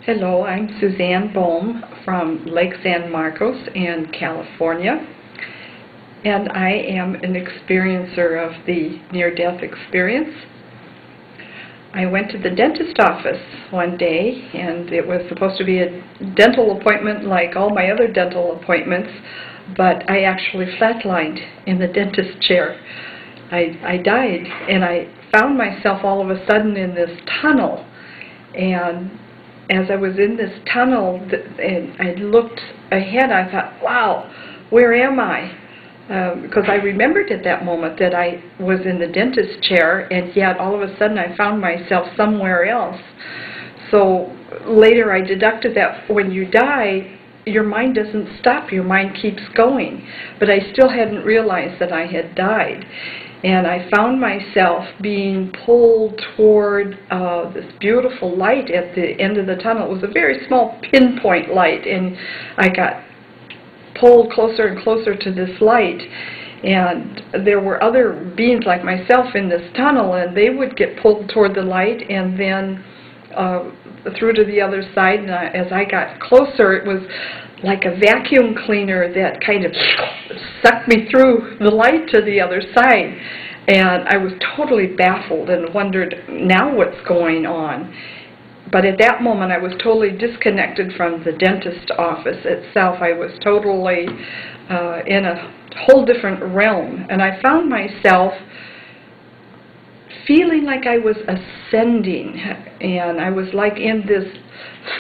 Hello, I'm Suzanne Bohm from Lake San Marcos in California, and I am an experiencer of the near-death experience. I went to the dentist office one day, and it was supposed to be a dental appointment like all my other dental appointments, but I actually flatlined in the dentist chair. I died, and I found myself all of a sudden in this tunnel, and as I was in this tunnel and I looked ahead, I thought, wow, where am I? Because I remembered at that moment that I was in the dentist chair, and yet all of a sudden I found myself somewhere else. So later I deducted that when you die, your mind doesn't stop, your mind keeps going. But I still hadn't realized that I had died. And I found myself being pulled toward this beautiful light at the end of the tunnel. It was a very small pinpoint light, and I got pulled closer and closer to this light. And there were other beings like myself in this tunnel, and they would get pulled toward the light and then through to the other side. And as I got closer, it was like a vacuum cleaner that kind of sucked me through the light to the other side. And I was totally baffled and wondered, now what's going on? But at that moment, I was totally disconnected from the dentist office itself. I was totally in a whole different realm. And I found myself feeling like I was ascending, and I was like in this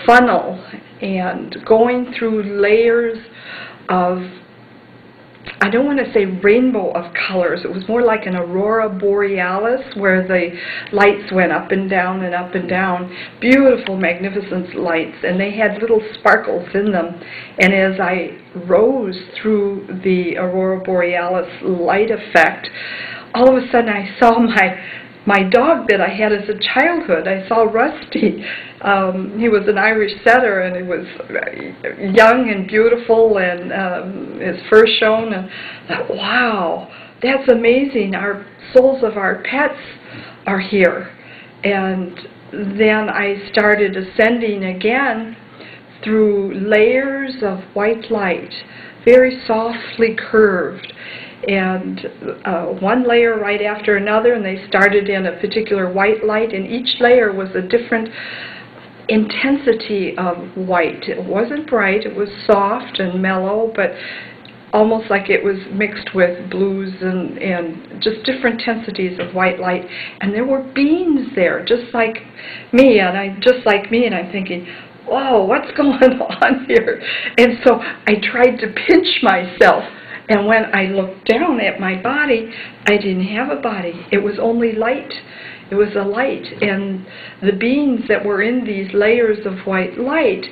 funnel and going through layers of, I don't want to say rainbow of colors, it was more like an aurora borealis where the lights went up and down and up and down, beautiful magnificent lights, and they had little sparkles in them. And as I rose through the aurora borealis light effect, all of a sudden I saw my dog that I had as a childhood. I saw Rusty. He was an Irish setter, and he was young and beautiful, and his fur shone, and I thought, wow, that's amazing. Our souls of our pets are here. And then I started ascending again through layers of white light, very softly curved, and one layer right after another, and they started in a particular white light, and each layer was a different intensity of white. It wasn't bright, it was soft and mellow, but almost like it was mixed with blues and just different intensities of white light. And there were beings there, just like me, and I'm thinking, whoa, what's going on here? And so I tried to pinch myself. And when I looked down at my body, I didn't have a body. It was only light. It was a light. And the beings that were in these layers of white light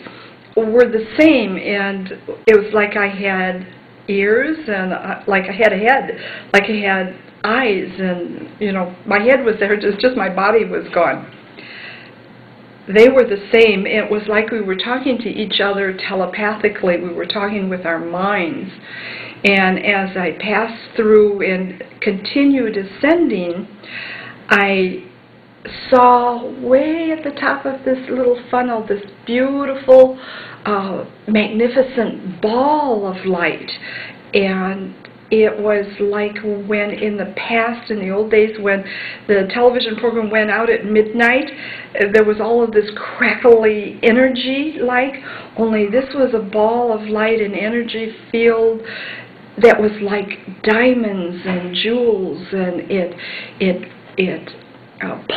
were the same. And it was like I had ears, and like I had a head, like I had eyes, and, you know, my head was there, just my body was gone. They were the same. It was like we were talking to each other telepathically. We were talking with our minds. And as I passed through and continued ascending, I saw way at the top of this little funnel this beautiful, magnificent ball of light. And it was like when in the past, in the old days, when the television program went out at midnight, there was all of this crackly energy, only this was a ball of light and energy field that was like diamonds and jewels, and it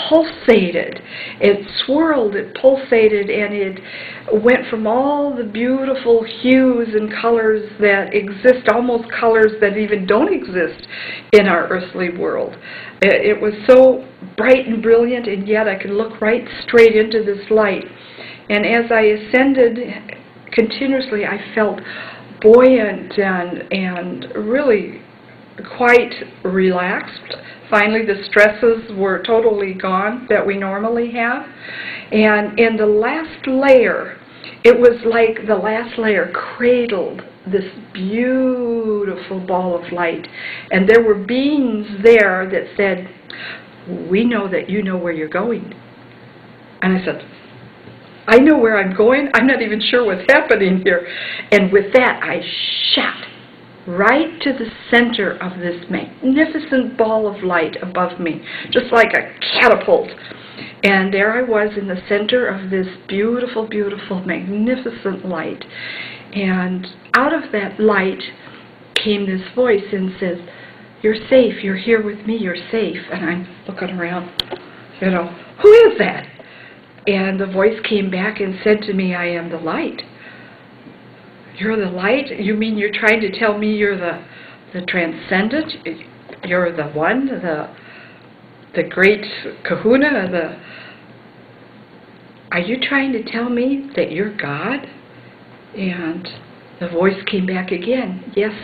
pulsated, it swirled, it pulsated, and it went from all the beautiful hues and colors that exist, almost colors that even don't exist in our earthly world. It was so bright and brilliant, and yet I could look right straight into this light. And as I ascended continuously, I felt buoyant and really quite relaxed. Finally, the stresses were totally gone that we normally have. And in the last layer, it was like the last layer cradled this beautiful ball of light. And there were beings there that said, "We know that you know where you're going." And I said, I know where I'm going. I'm not even sure what's happening here. And with that, I shot right to the center of this magnificent ball of light above me, just like a catapult. And there I was in the center of this beautiful, beautiful, magnificent light. And out of that light came this voice and says, "You're safe. You're here with me. You're safe." And I'm looking around, you know, who is that? And the voice came back and said to me, "I am the light." "You're the light? You mean you're trying to tell me you're the transcendent? You're the one, the great kahuna? Are you trying to tell me that you're God?" And the voice came back again, "Yes,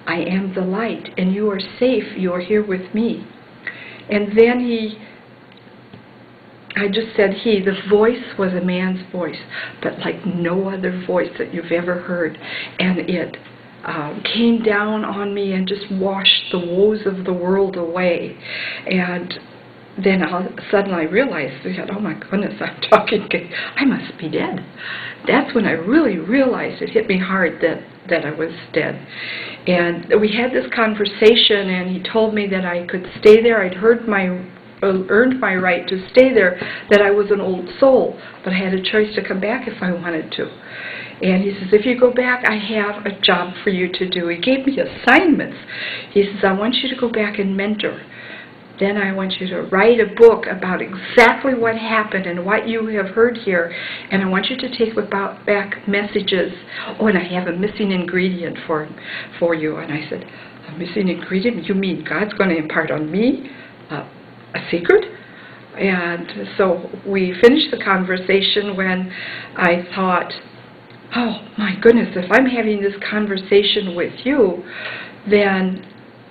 I am the light, and you are safe. You are here with me." And then I just said the voice was a man's voice, but like no other voice that you've ever heard. And it came down on me and just washed the woes of the world away. And then suddenly I realized, oh my goodness, I must be dead. That's when I really realized, it hit me hard that I was dead. And we had this conversation, and he told me that I could stay there. I'd earned my right to stay there, that I was an old soul, but I had a choice to come back if I wanted to. And he says, "If you go back, I have a job for you to do." He gave me assignments. He says, "I want you to go back and mentor. Then I want you to write a book about exactly what happened and what you have heard here, and I want you to take back messages. Oh, and I have a missing ingredient for you." And I said, "A missing ingredient? You mean God's going to impart on me a secret?" And so we finished the conversation when I thought, oh my goodness, if I'm having this conversation with you, then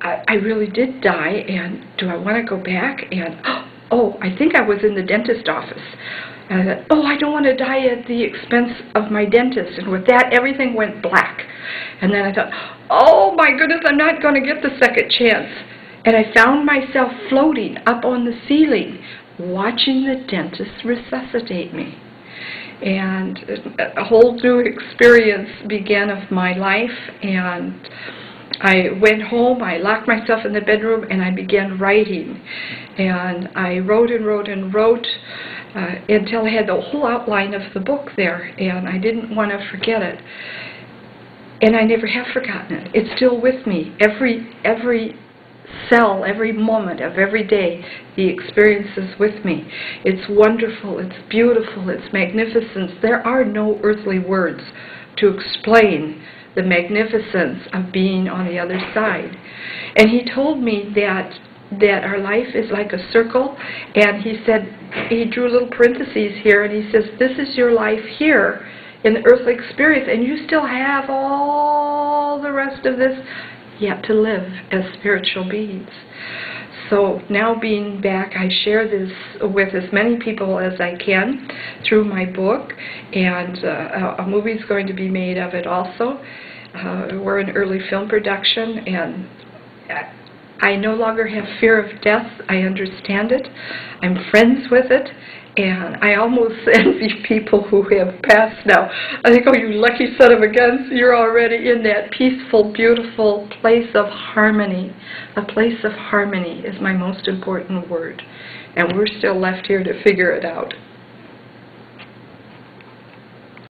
I really did die, and do I want to go back? And oh, I think I was in the dentist office. And I thought, oh, I don't want to die at the expense of my dentist. And with that, everything went black. And then I thought, oh my goodness, I'm not going to get the second chance. And I found myself floating up on the ceiling, watching the dentist resuscitate me. And a whole new experience began of my life, and I went home, I locked myself in the bedroom, and I began writing. And I wrote and wrote and wrote until I had the whole outline of the book there, and I didn't want to forget it. And I never have forgotten it. It's still with me. Every cell, every moment of every day, the experience is with me. It's wonderful, it's beautiful, it's magnificent. There are no earthly words to explain the magnificence of being on the other side. And he told me that our life is like a circle, and he said, he drew little parentheses here, and he says, this is your life here in the earthly experience, and you still have all the rest of this yet to live as spiritual beings. So now being back, I share this with as many people as I can through my book, and a movie is going to be made of it also. We're in early film production, and I no longer have fear of death. I understand it. I'm friends with it. And I almost envy people who have passed now. I think, oh, you lucky son of a gun, you're already in that peaceful, beautiful place of harmony. A place of harmony is my most important word. And we're still left here to figure it out.